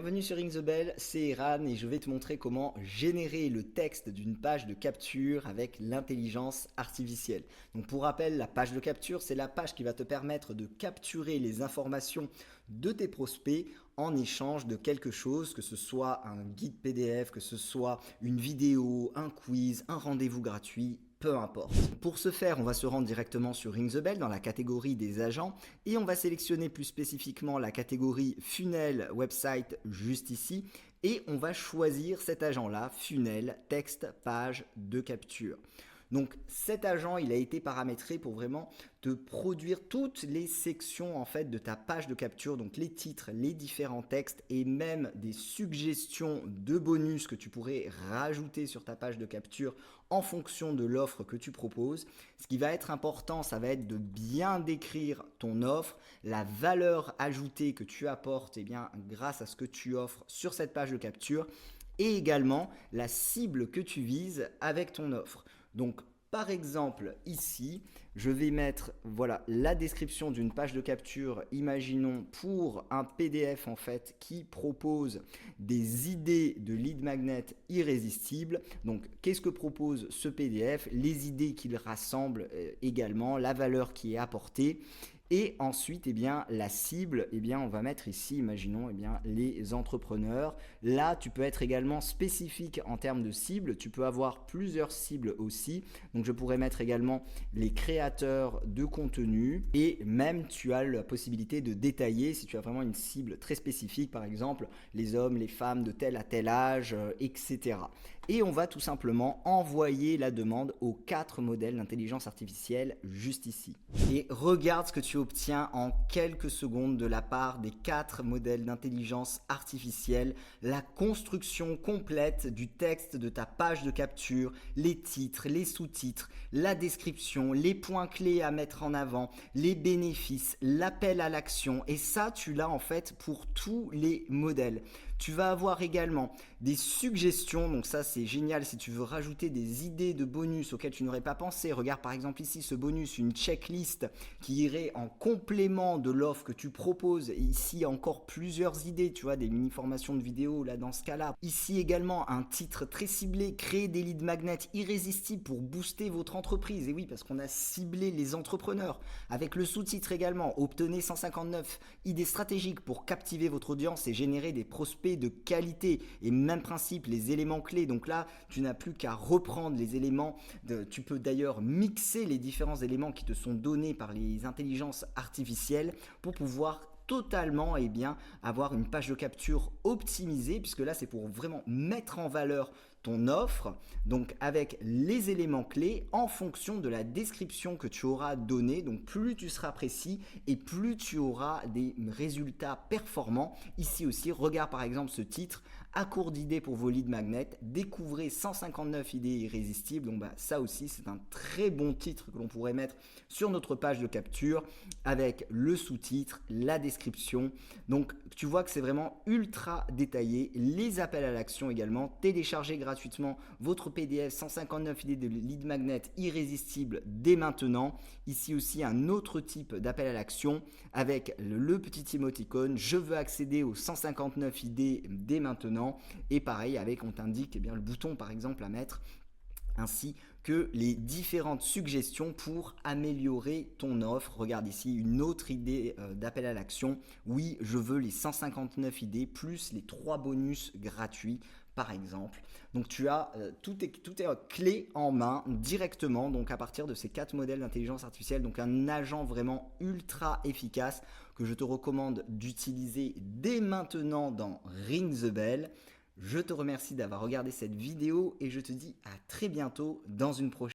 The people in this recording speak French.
Bienvenue sur Ring the Bell, c'est Eran et je vais te montrer comment générer le texte d'une page de capture avec l'intelligence artificielle. Donc pour rappel, la page de capture, c'est la page qui va te permettre de capturer les informations de tes prospects en échange de quelque chose, que ce soit un guide PDF, que ce soit une vidéo, un quiz, un rendez-vous gratuit, peu importe. Pour ce faire, on va se rendre directement sur Ring the Bell dans la catégorie des agents et on va sélectionner plus spécifiquement la catégorie funnel website juste ici et on va choisir cet agent-là, funnel, texte, page de capture. Donc cet agent, il a été paramétré pour vraiment te produire toutes les sections en fait de ta page de capture, donc les titres, les différents textes et même des suggestions de bonus que tu pourrais rajouter sur ta page de capture en fonction de l'offre que tu proposes. Ce qui va être important, ça va être de bien décrire ton offre, la valeur ajoutée que tu apportes grâce à ce que tu offres sur cette page de capture et également la cible que tu vises avec ton offre. Donc, par exemple, ici, je vais mettre la description d'une page de capture, imaginons pour un PDF en fait qui propose des idées de lead magnet irrésistibles. Donc, qu'est-ce que propose ce PDF? Les idées qu'il rassemble également, la valeur qui est apportée. Et ensuite, la cible, on va mettre ici, imaginons, les entrepreneurs. Là, tu peux être également spécifique en termes de cible. Tu peux avoir plusieurs cibles aussi. Donc, je pourrais mettre également les créateurs de contenu. Et même, tu as la possibilité de détailler si tu as vraiment une cible très spécifique, par exemple, les hommes, les femmes de tel à tel âge, etc. Et on va tout simplement envoyer la demande aux 4 modèles d'intelligence artificielle juste ici. Et regarde ce que tu obtiens en quelques secondes de la part des 4 modèles d'intelligence artificielle, la construction complète du texte de ta page de capture, les titres, les sous-titres, la description, les points clés à mettre en avant, les bénéfices, l'appel à l'action. Et ça, tu l'as en fait pour tous les modèles. Tu vas avoir également des suggestions, donc ça c'est génial si tu veux rajouter des idées de bonus auxquelles tu n'aurais pas pensé. Regarde par exemple ici ce bonus, une checklist qui irait en complément de l'offre que tu proposes. Et ici encore plusieurs idées, tu vois, des mini-formations de vidéos là dans ce cas-là. Ici également un titre très ciblé, créer des leads magnets irrésistibles pour booster votre entreprise. Et oui, parce qu'on a ciblé les entrepreneurs. Avec le sous-titre également, obtenez 159 idées stratégiques pour captiver votre audience et générer des prospects de qualité. Et même principe, les éléments clés. Donc là, tu n'as plus qu'à reprendre les éléments. Tu peux d'ailleurs mixer les différents éléments qui te sont donnés par les intelligences artificielles pour pouvoir totalement avoir une page de capture optimisée, puisque là c'est pour vraiment mettre en valeur ton offre, donc avec les éléments clés en fonction de la description que tu auras donnée. Donc plus tu seras précis et plus tu auras des résultats performants. Ici aussi, regarde par exemple ce titre, à court d'idées pour vos leads magnets, découvrez 159 idées irrésistibles. Donc ça aussi c'est un très bon titre que l'on pourrait mettre sur notre page de capture avec le sous-titre, la description. Donc tu vois que c'est vraiment ultra détaillé. Les appels à l'action également, téléchargez gratuitement votre PDF 159 idées de lead magnet irrésistibles dès maintenant. Ici aussi un autre type d'appel à l'action avec le petit émoticône, je veux accéder aux 159 idées dès maintenant. Et pareil, on t'indique le bouton par exemple à mettre, ainsi que les différentes suggestions pour améliorer ton offre. Regarde ici une autre idée d'appel à l'action. Oui, je veux les 159 idées plus les 3 bonus gratuits par exemple. Donc tu as tout est clé en main directement, donc à partir de ces 4 modèles d'intelligence artificielle. Donc un agent vraiment ultra efficace que je te recommande d'utiliser dès maintenant dans Ring the Bell. Je te remercie d'avoir regardé cette vidéo et je te dis à très bientôt dans une prochaine.